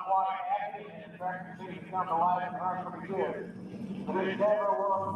quite active and practicing to come to life and run pretty good. But it never was.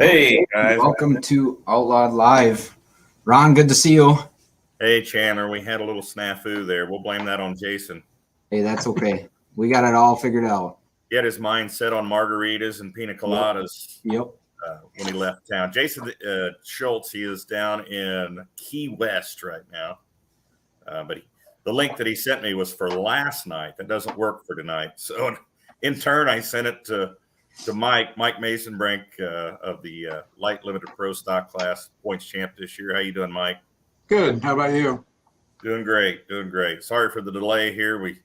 Hey, guys. Welcome to Outlawed Live. Ron, good to see you. Hey, Chandler. We had a little snafu there. We'll blame that on Jason. Hey, that's okay. We got it all figured out. He had his mind set on margaritas and pina coladas. Yep. When he left town. Jason Schultz, he is down in Key West right now. But the link that he sent me was for last night. That doesn't work for tonight. So in turn, I sent it to Mike Mason-Brink of the light limited pro stock class points champ this year. How you doing, Mike? Good. How about you? Doing great. Sorry for the delay here. We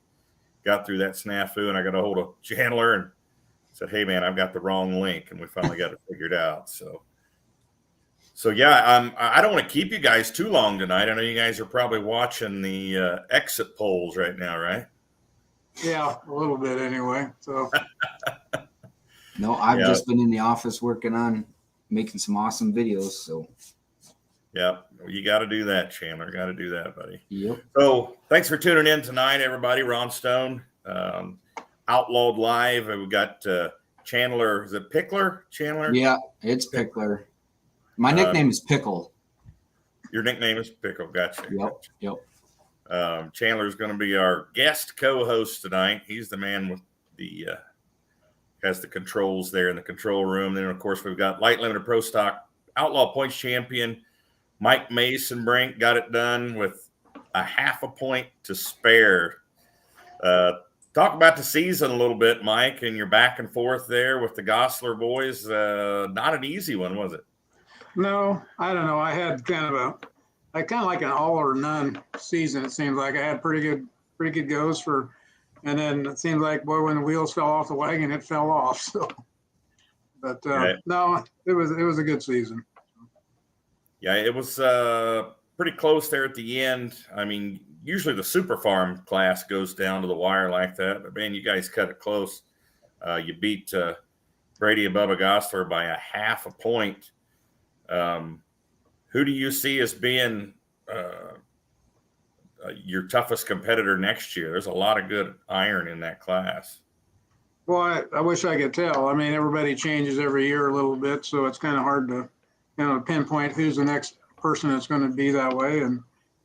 got through that snafu, and I got a hold of Chandler and said, "Hey, man, I've got the wrong link," and we finally got it figured out. So yeah, I don't want to keep you guys too long tonight. I know you guys are probably watching the exit polls right now, right? Yeah, a little bit anyway. So no, I've just been in the office working on making some awesome videos. So yeah, you got to do that, Chandler. Got to do that, buddy. Yep. So thanks for tuning in tonight, everybody. Ron Stone, Outlawed Live. And we got Chandler. Is it Pickler? Chandler? Yeah, it's Pickler. My nickname is Pickle. Your nickname is Pickle. Gotcha. Yep. Chandler is going to be our guest co-host tonight. He's the man with the has the controls there in the control room. Then, of course, we've got light limited pro stock outlaw points champion Mike Mason-Brink. Got it done with a half a point to spare. Talk about the season a little bit, Mike, and your back and forth there with the Gosler boys. Not an easy one, was it? no, I don't know. I had kind of like an all or none season. It seems like I had pretty good goes and then it seemed like, boy, when the wheels fell off the wagon, it fell off. So, but Right. No, it was a good season. Yeah, it was pretty close there at the end. I mean, usually the super farm class goes down to the wire like that, but man, you guys cut it close. You beat Brady and Bubba Gosler by a half a point. Who do you see as being your toughest competitor next year? There's a lot of good iron in that class. Well, I wish I could tell. I mean, everybody changes every year a little bit, so it's kind of hard to, pinpoint who's the next person that's going to be that way. And,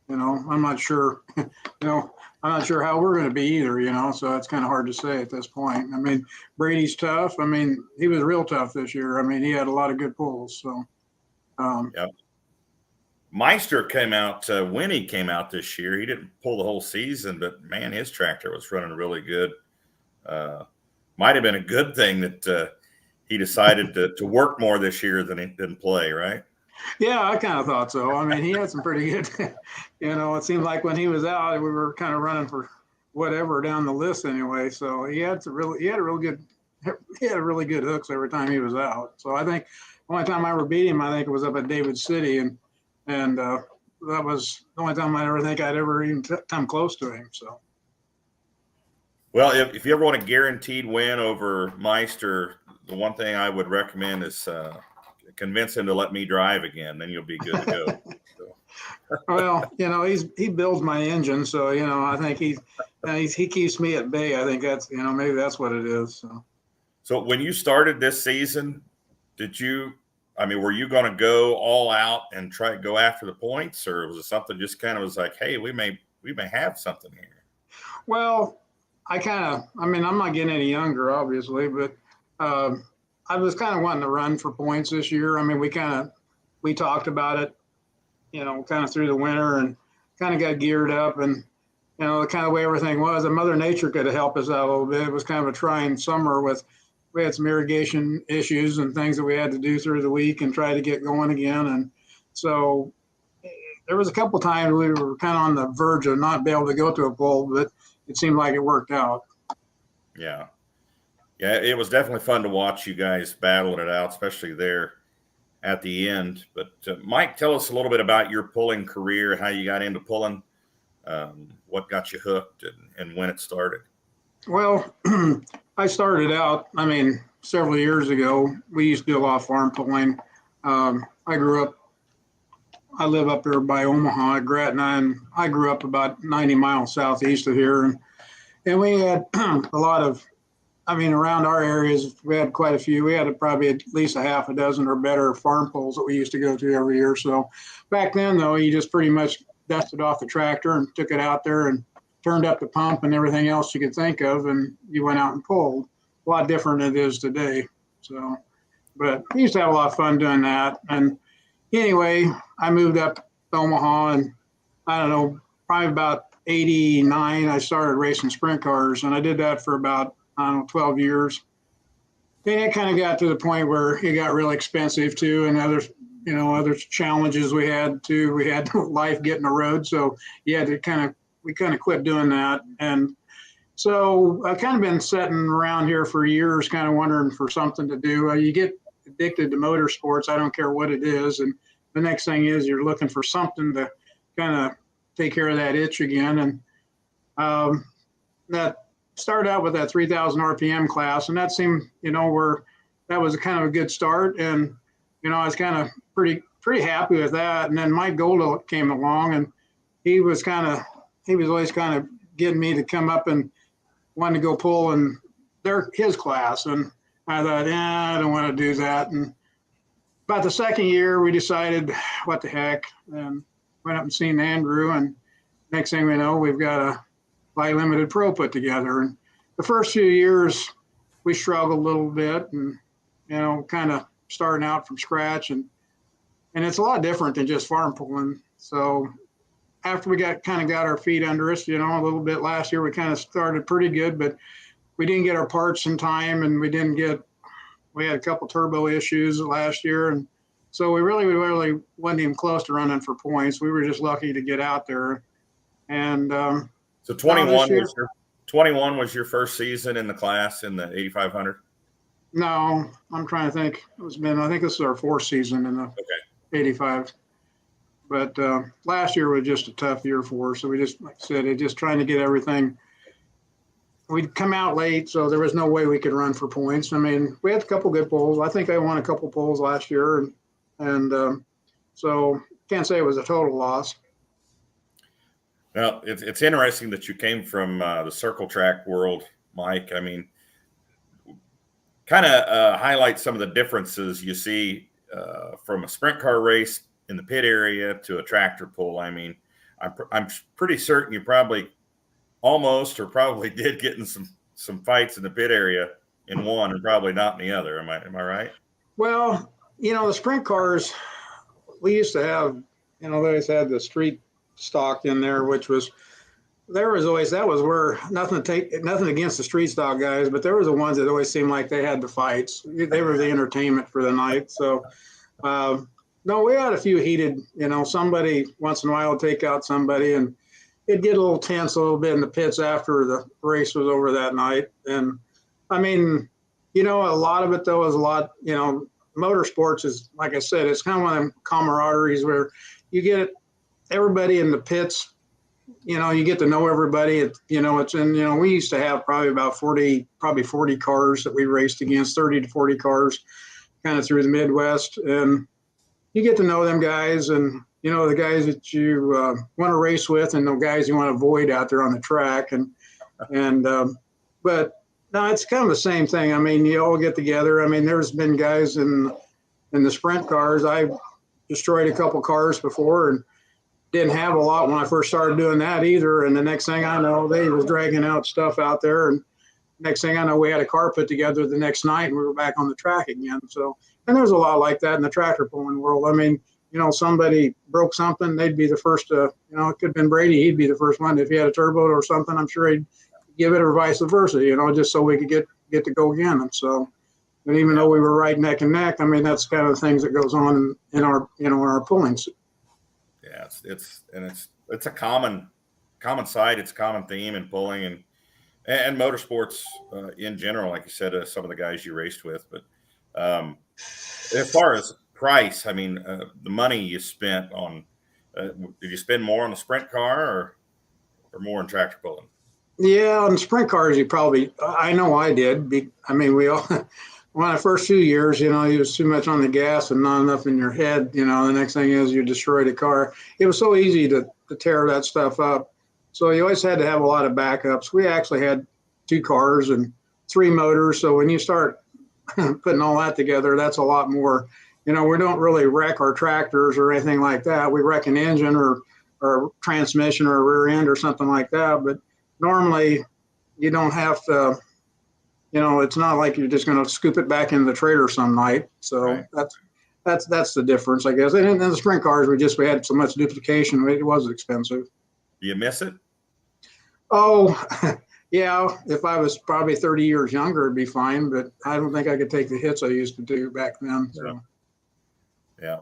I'm not sure, I'm not sure how we're going to be either, so it's kind of hard to say at this point. I mean, Brady's tough. I mean, he was real tough this year. I mean, he had a lot of good pulls. So, Yep. Meister came out when he came out this year. He didn't pull the whole season, but man, his tractor was running really good. Might have been a good thing that he decided to work more this year than he didn't play, right? Yeah, I kind of thought so. I mean, he had some pretty good, it seemed like when he was out, we were kind of running for whatever down the list anyway. So he had really good hooks every time he was out. So I think the only time I ever beat him, I think it was up at David City, and that was the only time I ever think I'd ever even come close to him. So. Well, if you ever want a guaranteed win over Meister, the one thing I would recommend is convince him to let me drive again. Then you'll be good to go. So. Well, he builds my engine, so I think he keeps me at bay. I think that's maybe that's what it is. So when you started this season, were you going to go all out and try to go after the points, or was it something just kind of was like, hey, we may have something here? Well, I'm not getting any younger, obviously, but I was kind of wanting to run for points this year. I mean, we talked about it, kind of through the winter and kind of got geared up, and, the kind of way everything was, and Mother Nature could have helped us out a little bit. It was kind of a trying summer we had some irrigation issues and things that we had to do through the week and try to get going again. And so there was a couple times we were kind of on the verge of not being able to go to a pole, but it seemed like it worked out. Yeah, it was definitely fun to watch you guys battling it out, especially there at the end. But Mike, tell us a little bit about your pulling career, how you got into pulling, what got you hooked, and when it started. Well, I started out, several years ago. We used to do a lot of farm pulling. I live up there by Omaha at Gretna, and I grew up about 90 miles southeast of here. And we had a lot of I mean, around our areas, we had quite a few. We had probably at least a half a dozen or better farm pulls that we used to go to every year. So back then, though, you just pretty much dusted off the tractor and took it out there and turned up the pump and everything else you could think of, and you went out and pulled. A lot different than it is today. So, but we used to have a lot of fun doing that. And anyway, I moved up to Omaha, and I don't know, probably about 89, I started racing sprint cars, and I did that for about, I don't know, 12 years. Then it kind of got to the point where it got really expensive too, and other challenges we had too. We had life getting the road, so we kind of quit doing that. And so I've kind of been sitting around here for years, kind of wondering for something to do. You get addicted to motorsports, I don't care what it is, and the next thing is you're looking for something to kind of take care of that itch again. And that started out with that 3,000 RPM class, and that seemed, that was kind of a good start. And I was kind of pretty happy with that. And then Mike Golda came along, and he was always kind of getting me to come up and wanted to go pull in his class. And I thought, I don't want to do that. And about the second year, we decided, what the heck, and went up and seen Andrew. And next thing we know, we've got a Light Limited Pro put together. And the first few years, we struggled a little bit, and kind of starting out from scratch. And it's a lot different than just farm pulling. So after we got our feet under us, a little bit last year, we kind of started pretty good, but we didn't get our parts in time, and we had a couple turbo issues last year. And so we really wasn't even close to running for points. We were just lucky to get out there. And so 21 was your first season in the class in the 8,500? No, I'm trying to think. I think this is our fourth season in the 85. But last year was just a tough year for us. So we just, like I said, just trying to get everything. We'd come out late, so there was no way we could run for points. I mean, we had a couple good pulls. I think I won a couple pulls last year, and so can't say it was a total loss. Well, it's interesting that you came from the circle track world, Mike. I mean, kind of highlight some of the differences you see from a sprint car race in the pit area to a tractor pull. I mean, I'm pretty certain you probably probably did get in some fights in the pit area in one and probably not in the other. Am I right? Well, the sprint cars, we used to have, they always had the street stock in there, that was where nothing against the street stock guys, but there was the ones that always seemed like they had the fights. They were the entertainment for the night. So, no, we had a few heated, somebody once in a while would take out somebody, and it'd get a little tense a little bit in the pits after the race was over that night. And I mean, a lot of it though is motorsports is, like I said, it's kind of one of them camaraderies where you get everybody in the pits, you get to know everybody. We used to have probably 40 cars that we raced against, 30 to 40 cars kind of through the Midwest. And you get to know them guys, and the guys that you want to race with, and the guys you want to avoid out there on the track. But no, it's kind of the same thing. I mean, you all get together. I mean, there's been guys in the sprint cars. I've destroyed a couple cars before, and didn't have a lot when I first started doing that either. And the next thing I know, they was dragging out stuff out there, and next thing I know, we had a car put together the next night, and we were back on the track again. So, and there's a lot like that in the tractor pulling world. I mean, somebody broke something, they'd be the first to, it could have been Brady, he'd be the first one. If he had a turbo or something, I'm sure he'd give it, or vice versa, just so we could get to go again. And so, and even though we were right neck and neck, I mean, that's kind of the things that goes on in our, in our pullings. Yeah, it's a common side. It's a common theme in pulling and motorsports in general, like you said, some of the guys you raced with. But as far as price, I mean, the money you spent on, did you spend more on the sprint car or more on tractor pulling? Yeah, on sprint cars, I know I did. I mean, we all, one of the first few years, you was too much on the gas and not enough in your head. The next thing is you destroyed a car. It was so easy to tear that stuff up. So you always had to have a lot of backups. We actually had 2 cars, and 3 motors. So when you start putting all that together, that's a lot more. We don't really wreck our tractors or anything like that. We wreck an engine or transmission or rear end or something like that. But normally you don't have to, it's not like you're just going to scoop it back into the trailer some night. So Right. that's the difference, I guess. And in the sprint cars, we had so much duplication. It was expensive. Do you miss it? Oh, yeah. If I was probably 30 years younger, it'd be fine. But I don't think I could take the hits I used to do back then. So. Yeah.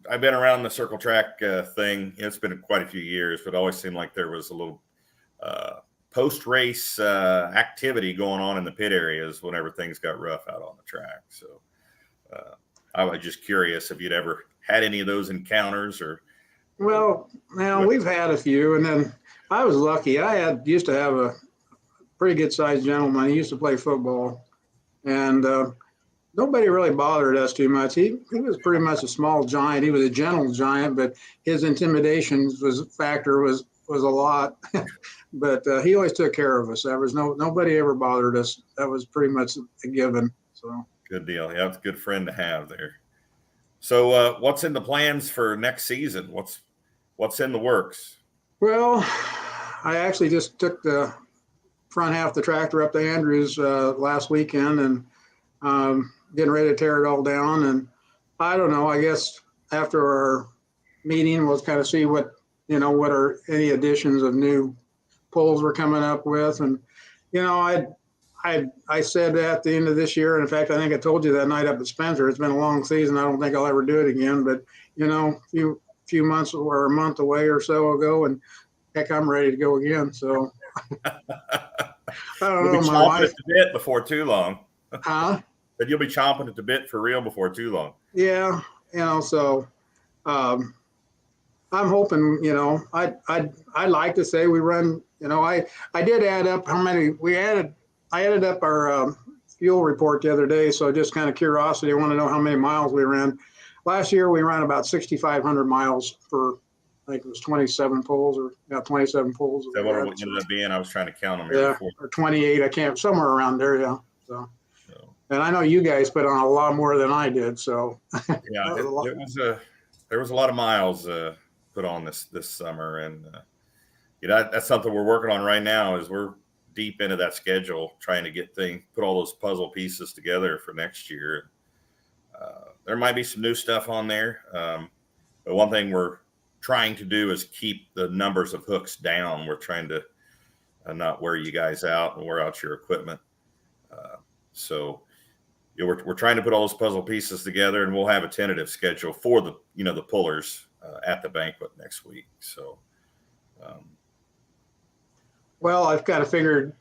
I've been around the circle track thing. It's been quite a few years, but it always seemed like there was a little post-race activity going on in the pit areas whenever things got rough out on the track. So I was just curious if you'd ever had any of those encounters or. Well, now we've had a few, and then I was lucky. I used to have a pretty good sized gentleman. He used to play football, and nobody really bothered us too much. He was pretty much a small giant. He was a gentle giant, but his intimidation factor was a lot. But he always took care of us. There was nobody ever bothered us. That was pretty much a given. So good deal. Yeah, it's a good friend to have there. So what's in the plans for next season? What's in the works? Well, I actually just took the front half of the tractor up to Andrews last weekend and getting ready to tear it all down. And I don't know, I guess after our meeting, we'll kind of see what are any additions of new poles we're coming up with. And, I said at the end of this year, and in fact, I think I told you that night up at Spencer, it's been a long season. I don't think I'll ever do it again, but few months or a month away or so ago, and heck, I'm ready to go again. So I don't You'll know. be My chomping wife, at the bit before too long. huh? But you'll be chomping at the bit for real before too long. Yeah, so I'm hoping, I'd like to say we run, I did add up how many I added up our fuel report the other day. So just kind of curiosity, I want to know how many miles we ran. Last year we ran about 6,500 miles for, I think it was 27 poles or 27 poles. Is that what it ended up being? I was trying to count them. Yeah, or 28. I can't, somewhere around there. Yeah. So, and I know you guys put on a lot more than I did. So yeah, there was a lot of miles put on this summer, and that's something we're working on right now. Is we're deep into that schedule, trying to put all those puzzle pieces together for next year. There might be some new stuff on there, but one thing we're trying to do is keep the numbers of hooks down. We're trying to not wear you guys out and wear out your equipment. So we're trying to put all those puzzle pieces together, and we'll have a tentative schedule for the the pullers at the banquet next week. So, well, I've kind of figured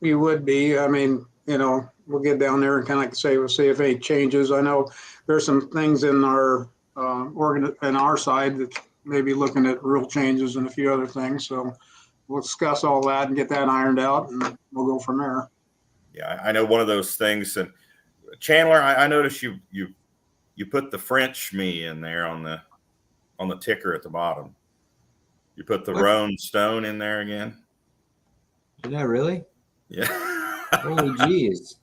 you would be. I mean, we'll get down there and kind of say we'll see if any changes. I know there's some things in our in our side that maybe looking at real changes and a few other things. So we'll discuss all that and get that ironed out, and we'll go from there. Yeah, I know one of those things. And Chandler, I noticed you put the French me in there on the ticker at the bottom. You put the Roan Stone in there again. Did I really? Yeah. Holy jeez.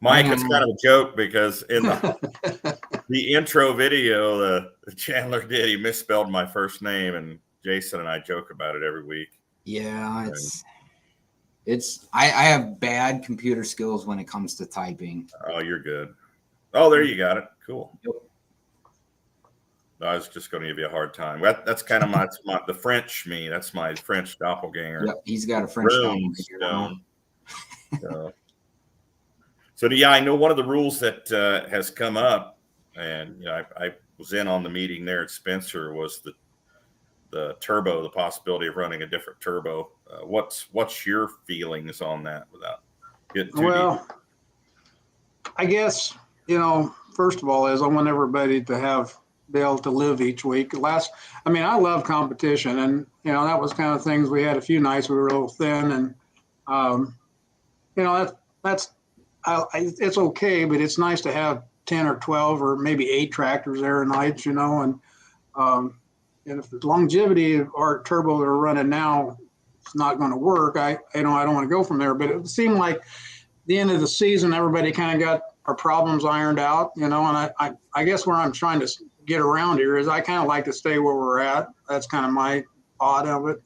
Mike, it's kind of a joke because in the intro video the Chandler did, he misspelled my first name, and Jason and I joke about it every week. Yeah, I have bad computer skills when it comes to typing. Oh, you're good. Oh, there you got it. Cool. Yep. I was just going to give you a hard time. That's kind of the French me. That's my French doppelganger. Yep, he's got a French doppelganger. So yeah, I know one of the rules that has come up, and I was in on the meeting there at Spencer, was the turbo, the possibility of running a different turbo. What's your feelings on that without getting too deep? I guess, first of all, is I want everybody to be able to live each week. I love competition, and that was kind of things. We had a few nights we were a little thin, and it's okay, but it's nice to have 10 or 12 or maybe 8 tractors there at nights, and if the longevity of our turbo that are running now it's not going to work, I don't want to go from there. But it seemed like the end of the season, everybody kind of got our problems ironed out, and I guess where I'm trying to get around here is I kind of like to stay where we're at. That's kind of my thought of it.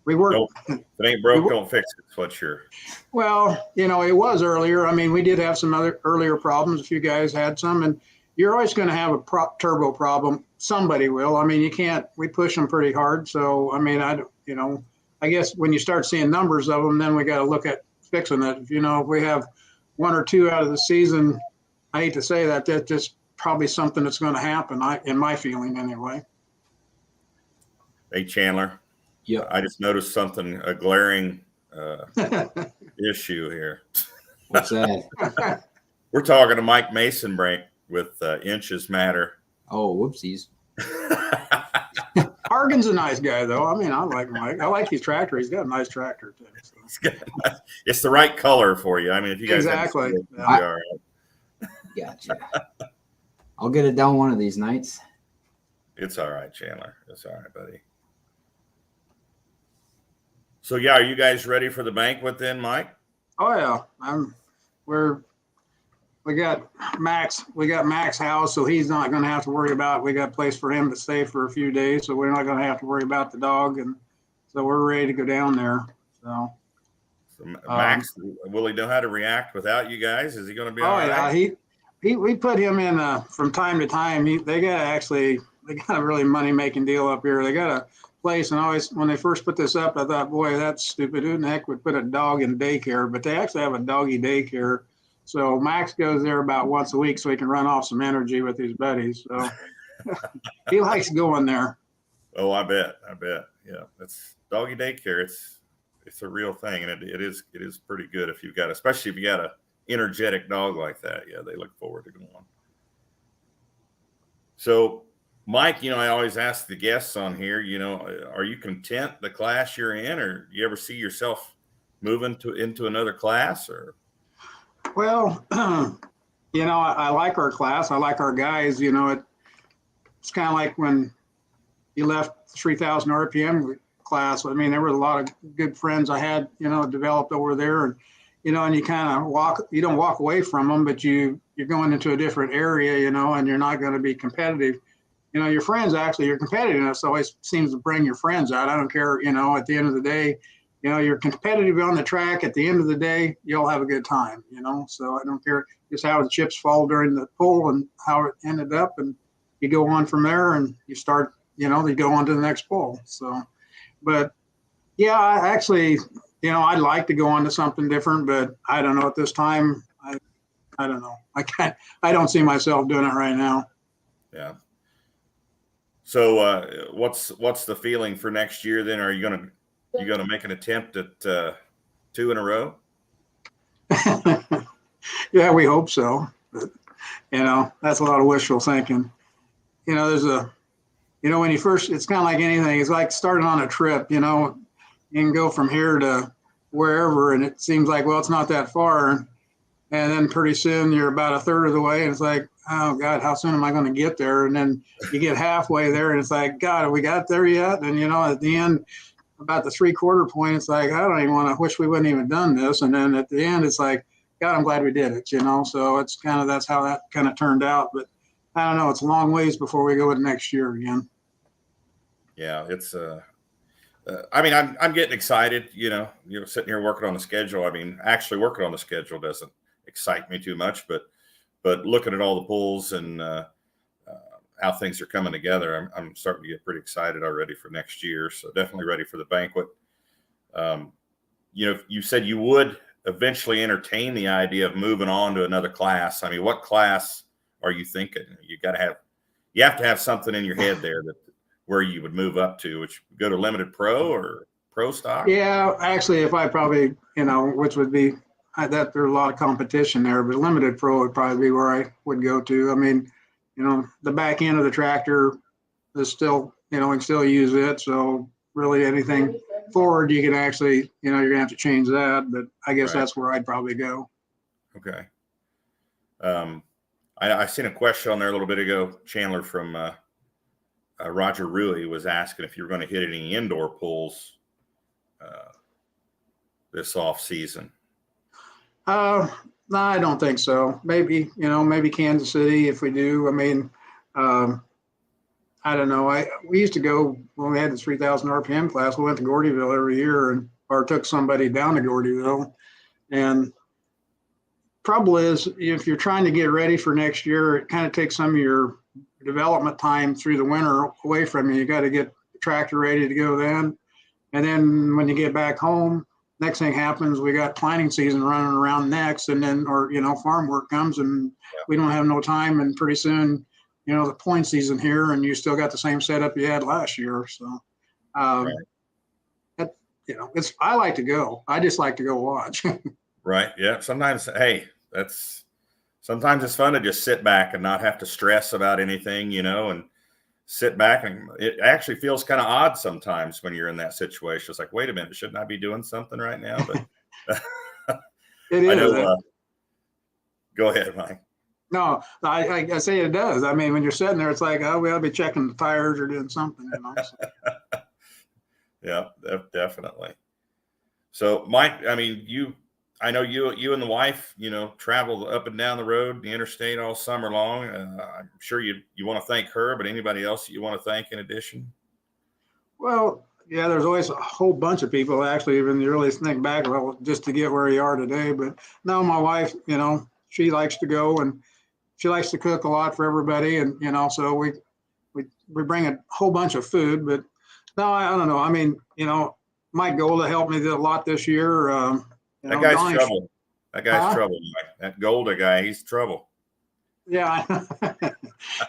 We work. If it ain't broke, don't fix it. That's what you're. Well, it was earlier. I mean, we did have some other earlier problems. A few guys had some, and you're always going to have a turbo problem. Somebody will. I mean, you can't. We push them pretty hard. So, I mean, I guess when you start seeing numbers of them, then we got to look at fixing it. If we have one or two out of the season, I hate to say that, that's just probably something that's going to happen. In my feeling, anyway. Hey, Chandler. Yeah. I just noticed something, a glaring issue here. What's that? We're talking to Mike Mason break with Inches Matter. Oh, whoopsies. Argan's a nice guy, though. I mean, I like Mike. I like his tractor. He's got a nice tractor, too. So. It's the right color for you. I mean, if you guys exactly. It, you'll be all right. Gotcha. I'll get it down one of these nights. It's all right, Chandler. It's all right, buddy. So, yeah, are you guys ready for the banquet then, Mike? Oh yeah, we got Mac's house, so he's not going to have to worry about. We got a place for him to stay for a few days, so we're not going to have to worry about the dog, and so we're ready to go down there. So Max, will he know how to react without you guys? Is he going to be all right? Yeah, we put him in from time to time. They got a really money making deal up here. They got a place, and always when they first put this up, I thought, boy, that's stupid. Who in the heck would put a dog in daycare? But they actually have a doggy daycare. So Max goes there about once a week so he can run off some energy with his buddies. So he likes going there. Oh, I bet. Yeah, that's doggy daycare. It's a real thing, and it is pretty good if you've got, especially if you got a energetic dog like that. Yeah, they look forward to going. So, Mike, I always ask the guests on here, are you content the class you're in, or do you ever see yourself moving into another class? Or? Well, I like our class. I like our guys. It's kind of like when you left 3,000 RPM class. I mean, there were a lot of good friends I had, developed over there, and you kind of you don't walk away from them, but you're going into a different area, and you're not going to be competitive. Your friends, actually, your competitiveness always seems to bring your friends out. I don't care, at the end of the day, you're competitive on the track. At the end of the day, you'll have a good time, so I don't care just how the chips fall during the pull and how it ended up. And you go on from there and you start, you go on to the next pull. So, but yeah, I actually, I'd like to go on to something different, but I don't know at this time. I don't know. I don't see myself doing it right now. Yeah. So what's the feeling for next year then? Are you gonna make an attempt at 2 in a row? Yeah, we hope so. But that's a lot of wishful thinking. There's when you first, it's kind of like anything. It's like starting on a trip. You can go from here to wherever, and it seems like, well, it's not that far, and then pretty soon you're about a third of the way, and it's like, oh God, how soon am I going to get there? And then you get halfway there, and it's like, God, have we got there yet? And at the end, about the 3/4 point, it's like, I don't even want to, wish we wouldn't even done this. And then at the end, it's like, God, I'm glad we did it. So it's that's how that kind of turned out. But I don't know, it's a long ways before we go to next year again. Yeah, it's I mean, I'm getting excited. Sitting here working on the schedule. I mean, actually working on the schedule doesn't excite me too much, but looking at all the pulls and how things are coming together, I'm starting to get pretty excited already for next year. So definitely ready for the banquet. You said you would eventually entertain the idea of moving on to another class. I mean, what class are you thinking? You have to have something in your head there where you would move up to, which go to limited pro or pro stock? Yeah, actually, if I probably, which would be that there's a lot of competition there, but limited pro would probably be where I would go to. I mean, the back end of the tractor is still, we can still use it. So really anything forward, you can actually, you're gonna have to change that, but I guess Right. That's where I'd probably go. Okay. I seen a question on there a little bit ago, Chandler, from Roger Rui was asking if you're going to hit any indoor pools this off season. No, I don't think so. Maybe, maybe Kansas City if we do. I mean, I don't know. We used to go when we had the 3,000 RPM class. We went to Gordyville every year, or took somebody down to Gordyville. And trouble is, if you're trying to get ready for next year, it kind of takes some of your development time through the winter away from you. You got to get the tractor ready to go then, and then when you get back home, next thing happens, we got planting season running around next, and then, or farm work comes, and we don't have no time, and pretty soon, the point season here, and you still got the same setup you had last year. So, Right. I like to go. I just like to go watch. Right. Yeah. Sometimes, hey, sometimes it's fun to just sit back and not have to stress about anything, and sit back. And it actually feels kind of odd sometimes when you're in that situation. It's like, wait a minute, shouldn't I be doing something right now? But It is. I know. Go ahead, Mike. No, I say it does. I mean, when you're sitting there, it's like, oh, we ought to be checking the tires or doing something. So. Yeah, definitely. So, Mike, I mean, I know you and the wife, travel up and down the road, the interstate all summer long. I'm sure you want to thank her, but anybody else that you want to thank in addition? Well, yeah, there's always a whole bunch of people actually, when you really think back, well, just to get where you are today. But no, my wife, she likes to go, and she likes to cook a lot for everybody. And, so we bring a whole bunch of food, but no, I don't know. I mean, Mike Golda helped me a lot this year. That guy's trouble. That guy's trouble, Mike. That Golda guy, he's trouble. Yeah.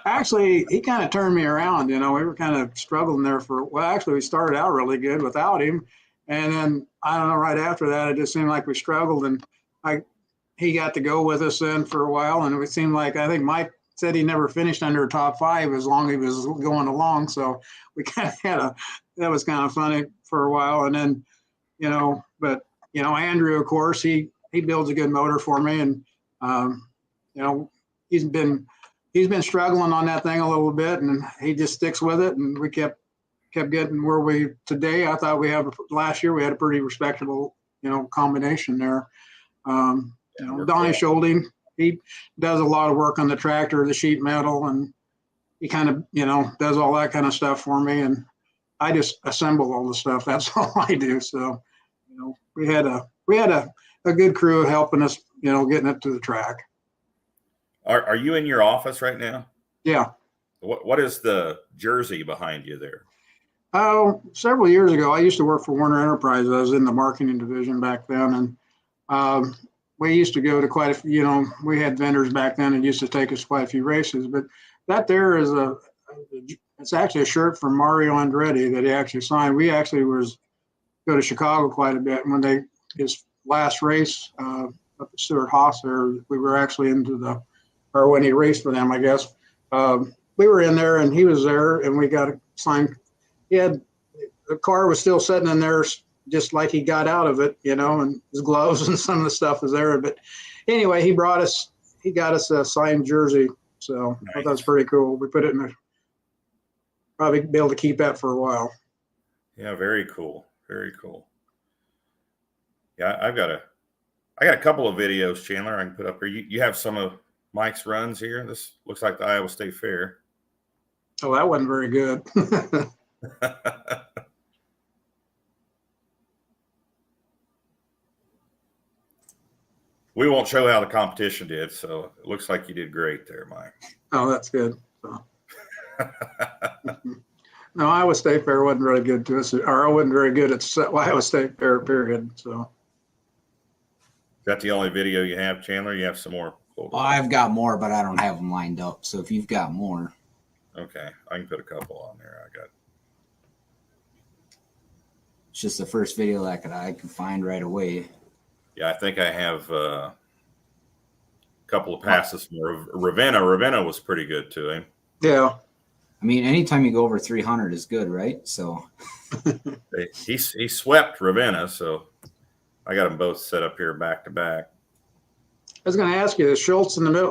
Actually, he kind of turned me around. We were kind of struggling there actually, we started out really good without him. And then, I don't know, right after that, it just seemed like we struggled. And he got to go with us then for a while. And it seemed like, I think Mike said he never finished under top 5 as long as he was going along. So we kind of that was kind of funny for a while. And then, but, Andrew, of course, he builds a good motor for me. And, he's been struggling on that thing a little bit, and he just sticks with it. And we kept getting where today. I thought last year we had a pretty respectable, combination there. Donnie Schulding, he does a lot of work on the tractor, the sheet metal, and he kind of, does all that kind of stuff for me. And I just assemble all the stuff. That's all I do. So, we had a good crew helping us, getting it to the track. Are you in your office right now? Yeah. What is the jersey behind you there? Oh, several years ago, I used to work for Warner Enterprises. I was in the marketing division back then, and we used to go to quite a few. We had vendors back then and used to take us quite a few races. But that there is it's actually a shirt from Mario Andretti that he actually signed. We actually go to Chicago quite a bit. When his last race up at Stuart Haas there, we were actually or when he raced for them, I guess. We were in there and he was there, and we got a sign. The car was still sitting in there just like he got out of it, and his gloves and some of the stuff was there. But anyway, he got us a signed jersey. So nice. I thought that was pretty cool. We put it probably be able to keep that for a while. Yeah, very cool. Very cool. Yeah, I got a couple of videos, Chandler, I can put up here. You have some of Mike's runs here. This looks like the Iowa State Fair. Oh, that wasn't very good. We won't show how the competition did, so it looks like you did great there, Mike. Oh, that's good. So. No, Iowa State Fair wasn't really good to us, or I wasn't very good at Iowa State Fair, period. So. Is that the only video you have, Chandler? You have some more? Well, I've got more, but I don't have them lined up. So if you've got more. Okay, I can put a couple on there. It's just the first video that I could find right away. Yeah, I think I have a couple of passes from Ravenna. Ravenna was pretty good to him. Yeah. I mean, anytime you go over 300 is good, right? So he swept Ravenna, so I got them both set up here back to back. I was going to ask you, the Schultz in the middle,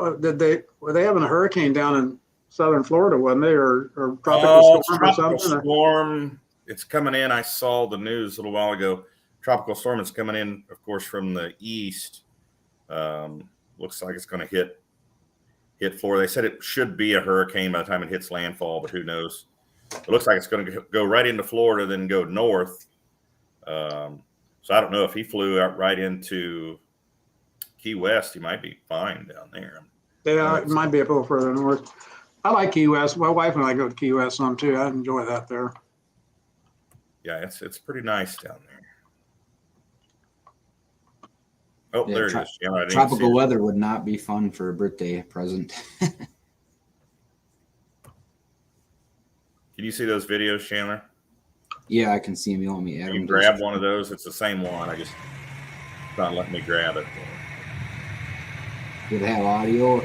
were they having a hurricane down southern Florida, wasn't they, or tropical storm or tropical something? storm. It's coming in. I saw the news a little while ago. Tropical storm is coming in, of course, from the east. Looks like it's going to hit Florida. They said it should be a hurricane by the time it hits landfall, but who knows? It looks like it's going to go right into Florida, then go north. So I don't know if he flew out right into Key West. He might be fine down there. Yeah, it might be a little further north. I like Key West. My wife and I go to Key West some too. I enjoy that there. Yeah, it's pretty nice down there. Oh, Yeah, there it is. Yeah, I didn't see tropical it. weather would not be fun for a birthday present. Can you see those videos, Chandler? Yeah, I can see him. You want me to add You him? can grab one of those. It's the same one. I just not letting me grab it. Would it have audio?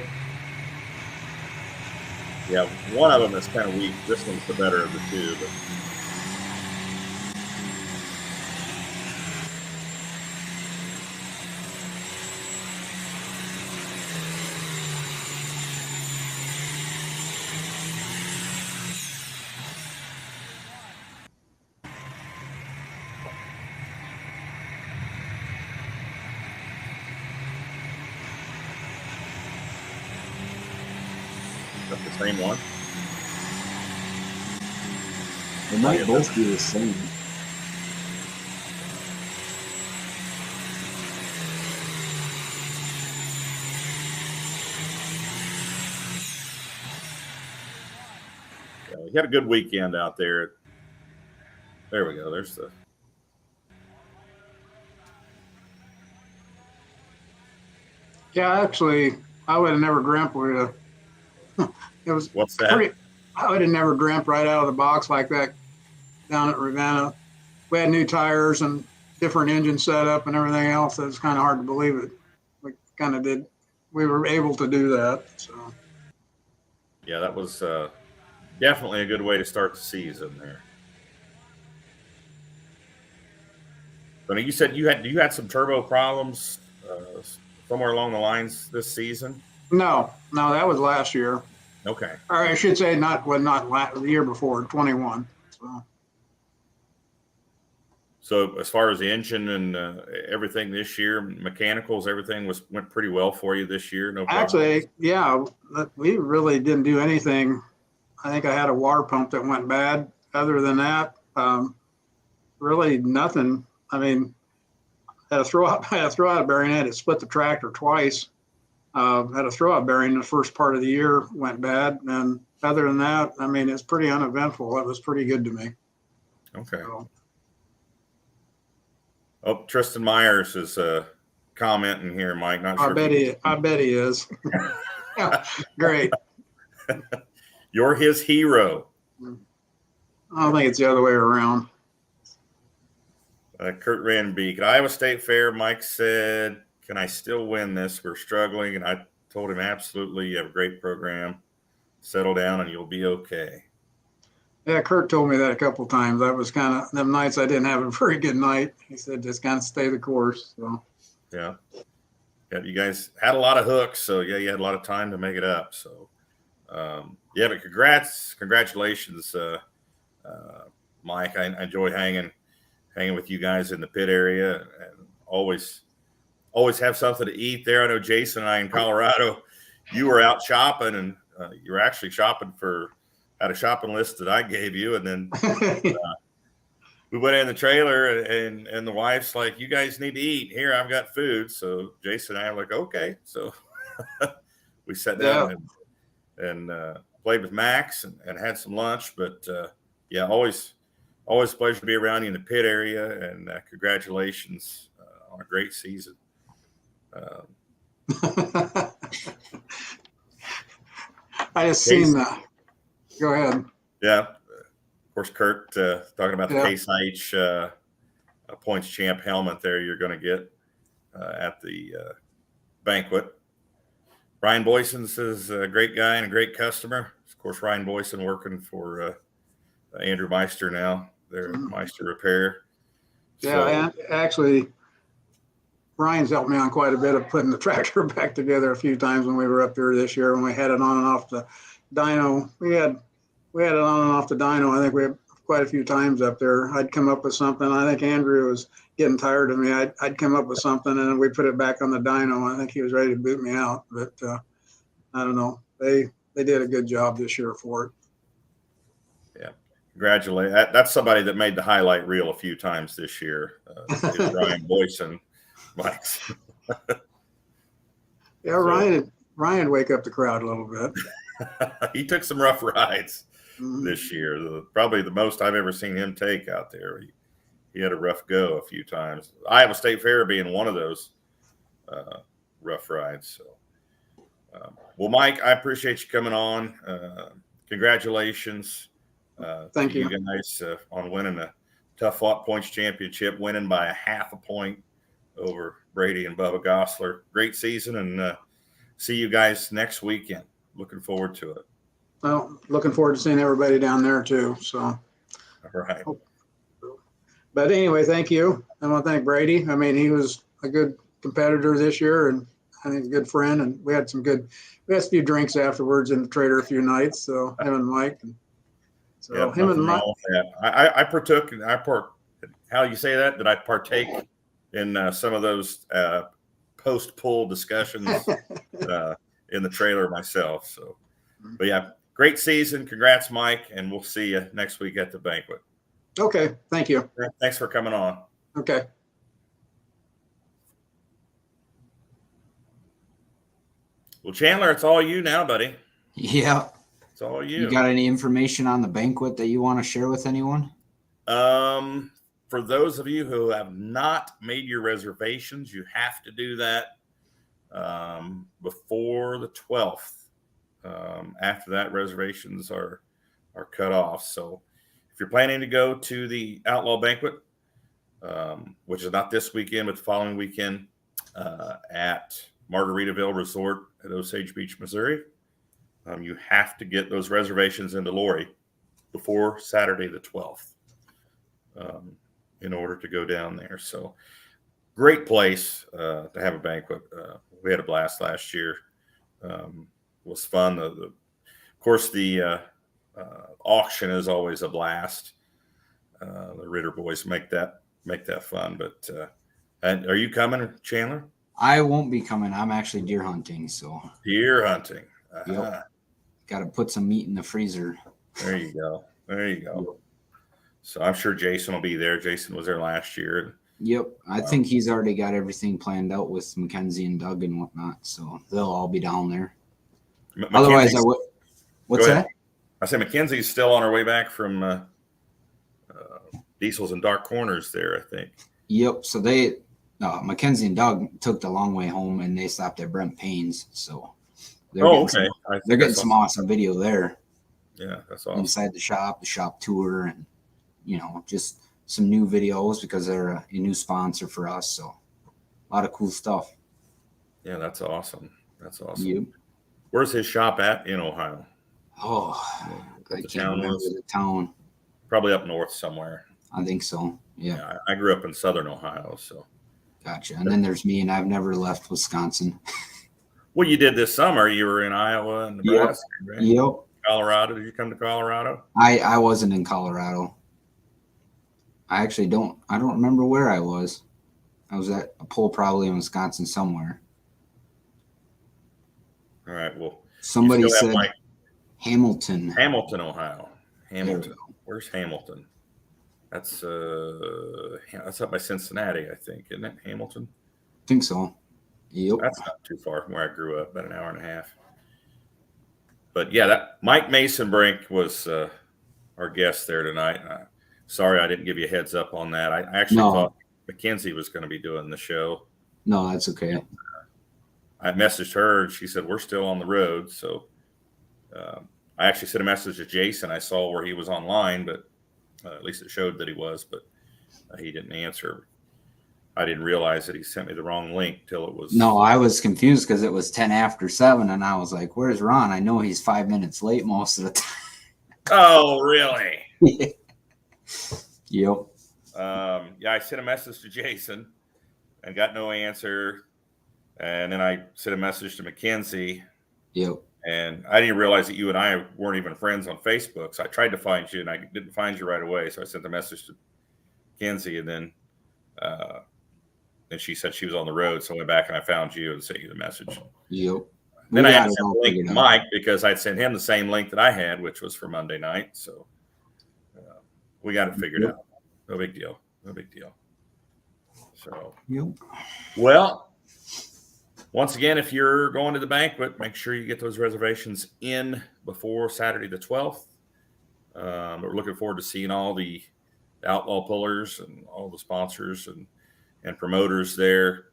Yeah, one of them is kind of weak. This one's the better of the two. But that's the same one. They might both be the same. Yeah, we had a good weekend out there. There we go. There's the. Yeah, actually, I would have never dreamt we'd have. It was What's that? I would have never dreamt right out of the box like that down at Ravenna. We had new tires and different engine setup and everything else. It was kind of hard to believe it. We kind of did. We were able to do that. So. Yeah, that was definitely a good way to start the season there. I mean, you said you had some turbo problems somewhere along the lines this season. No, that was last year. Okay. Or I should say not the year before, 21. So as far as the engine and everything this year, mechanicals, everything went pretty well for you this year. No problem. Actually, yeah, we really didn't do anything. I think I had a water pump that went bad. Other than that, really nothing. I mean, I had a throwout bearing. I had to split the tractor twice. Had a throwout bearing the first part of the year went bad, and other than that, I mean, it's pretty uneventful. It was pretty good to me. Okay. So. Oh, Tristan Myers is commenting here, Mike. Not sure. I bet he is. Great. You're his hero. I don't think it's the other way around. Kurt Ranbeek at Iowa State Fair. Mike said, "Can I still win this? We're struggling." And I told him, "Absolutely. You have a great program. Settle down, and you'll be okay." Yeah, Kurt told me that a couple of times. That was kind of them nights I didn't have a very good night. He said, just kind of stay the course. So. Yeah. You guys had a lot of hooks, so yeah, you had a lot of time to make it up. So, yeah, but congratulations, Mike. I enjoy hanging with you guys in the pit area, and always have something to eat there. I know Jason and I in Colorado, you were out shopping, and you were actually shopping had a shopping list that I gave you, and then we went in the trailer, and the wife's like, "You guys need to eat. Here, I've got food." So Jason and I were like, "Okay." So we sat down and played with Max and had some lunch. But yeah, always a pleasure to be around you in the pit area, and congratulations on a great season. I just seen that. Go ahead. Yeah. Of course, Kurt, talking about the Yeah. Case IH points champ helmet there you're going to get at the banquet. Ryan Boyson's is a great guy and a great customer. Of course, Ryan Boyson working for Andrew Meister now. They're Meister Repair. Yeah, and actually, Ryan's helped me on quite a bit of putting the tractor back together a few times when we were up there this year when we had it on and off the dyno. We had it on and off the dyno. I think we had quite a few times up there. I'd come up with something. I think Andrew was getting tired of me. I'd come up with something and then we put it back on the dyno. I think he was ready to boot me out, but I don't know. They did a good job this year for it. Yeah, congratulate. That's somebody that made the highlight reel a few times this year. Is Ryan Boyson, Mike. Yeah, Ryan wake up the crowd a little bit. He took some rough rides this year. Probably the most I've ever seen him take out there. He had a rough go a few times. Iowa State Fair being one of those rough rides. So, well, Mike, I appreciate you coming on. Congratulations. Thank you guys on winning a tough fought points championship, winning by a half a point over Brady and Bubba Gosler. Great season, and see you guys next weekend. Looking forward to it. Well, looking forward to seeing everybody down there too. So, all right. But anyway, thank you. I want to thank Brady. I mean, he was a good competitor this year, and I think a good friend. And we had a few drinks afterwards in the Trader a few nights. So him and Mike. So yeah, him and Mike. I partook. How you say that? Did I partake in some of those post-pull discussions in the trailer myself? So, but yeah, great season. Congrats, Mike, and we'll see you next week at the banquet. Okay, thank you. Thanks for coming on. Okay. Well, Chandler, it's all you now, buddy. Yeah. It's all you. You got any information on the banquet that you want to share with anyone? For those of you who have not made your reservations, you have to do that before the 12th. After that, reservations are cut off. So if you're planning to go to the Outlaw Banquet, which is not this weekend, but the following weekend at Margaritaville Resort at Osage Beach, Missouri, you have to get those reservations into Lori before Saturday the 12th in order to go down there. So great place to have a banquet. We had a blast last year. It was fun. Of course, the auction is always a blast. The Ritter boys make that fun. But and are you coming, Chandler? I won't be coming. I'm actually deer hunting. So Deer hunting. Yep. Got to put some meat in the freezer. There you go. Yep. So I'm sure Jason will be there. Jason was there last year. Yep. I think he's already got everything planned out with Mackenzie and Doug and whatnot. So they'll all be down there. Otherwise, I would. What's that? I said Mackenzie's still on her way back from Diesels and Dark Corners there, I think. Yep. So Mackenzie and Doug took the long way home and they stopped at Brent Payne's. So okay. They're getting some awesome video there. Yeah, that's awesome. Inside the shop tour, and just some new videos because they're a new sponsor for us. So a lot of cool stuff. Yeah, that's awesome. Yep. Where's his shop at in Ohio? Oh, I can't remember the town. Probably up north somewhere. I think so. Yeah. I grew up in southern Ohio, so. Gotcha. And then there's me, and I've never left Wisconsin. Well, you did this summer. You were in Iowa and Nebraska, right? Yep. Colorado. Did you come to Colorado? I wasn't in Colorado. I actually don't remember where I was. I was at a poll probably in Wisconsin somewhere. All right. Well, somebody said Hamilton. Hamilton, Ohio. Hamilton. Where's Hamilton? That's up by Cincinnati, I think, isn't it? Hamilton? I think so. Yep. That's not too far from where I grew up, about an hour and a half. But yeah, that Mike Mason Brink was our guest there tonight. Sorry I didn't give you a heads up on that. I actually thought Mackenzie was going to be doing the show. No, that's okay. I messaged her and she said, we're still on the road. So I actually sent a message to Jason. I saw where he was online, but at least it showed that he was, but he didn't answer. I didn't realize that he sent me the wrong link till it was. No, I was confused because it was 10 after 7 and I was like, where's Ron? I know he's 5 minutes late most of the time. Oh, really? Yep. Yeah, I sent a message to Jason and got no answer. And then I sent a message to Mackenzie. Yep. And I didn't realize that you and I weren't even friends on Facebook. So I tried to find you, and I didn't find you right away. So I sent the message to Kenzie, and then she said she was on the road. So I went back and I found you and sent you the message. Yep. Then I had to send the link to Mike because I'd sent him the same link that I had, which was for Monday night. So we got it figured out. No big deal. No big deal. So, well, once again, if you're going to the banquet, make sure you get those reservations in before Saturday the 12th. We're looking forward to seeing all the Outlaw pullers and all the sponsors and promoters there.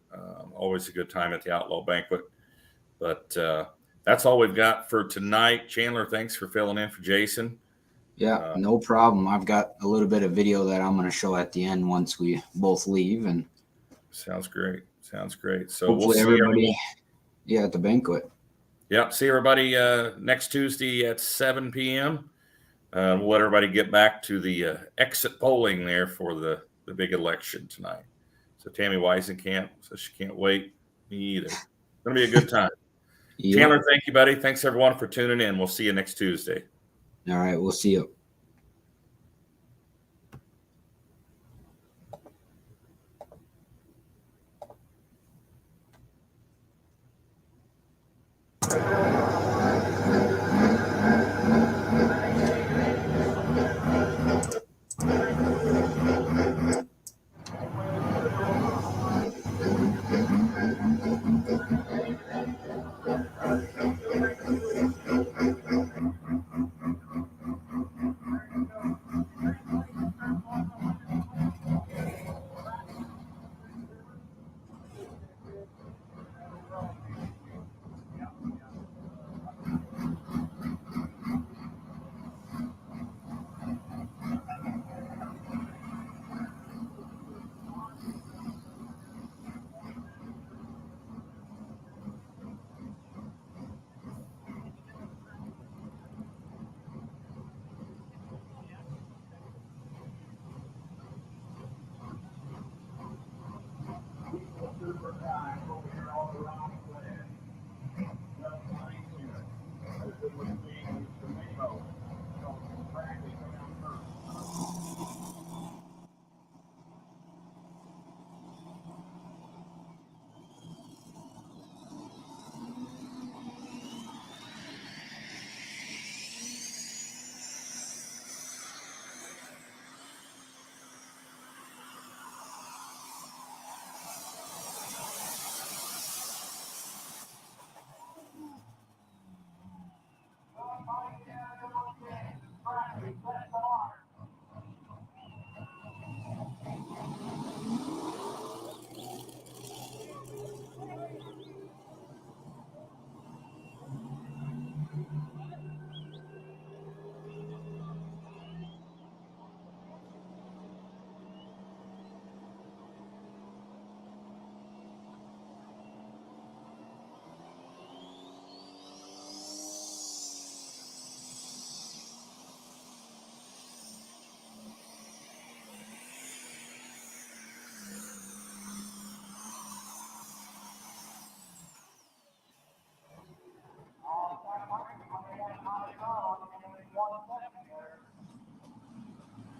Always a good time at the Outlaw banquet. But that's all we've got for tonight. Chandler, thanks for filling in for Jason. Yeah, no problem. I've got a little bit of video that I'm going to show at the end once we both leave. And sounds great. Sounds great. So hopefully we'll see everybody at the banquet. Yep. See everybody next Tuesday at 7 p.m. We'll let everybody get back to the exit polling there for the big election tonight. So Tammy Weisenkamp says she can't wait. Me either. It's going to be a good time. Yep. Chandler, thank you, buddy. Thanks, everyone, for tuning in. We'll see you next Tuesday. All right. We'll see you.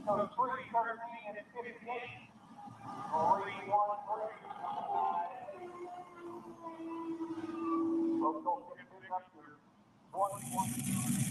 So 3:13 and 58. 3-1-3. Let's go pick up your 1-1.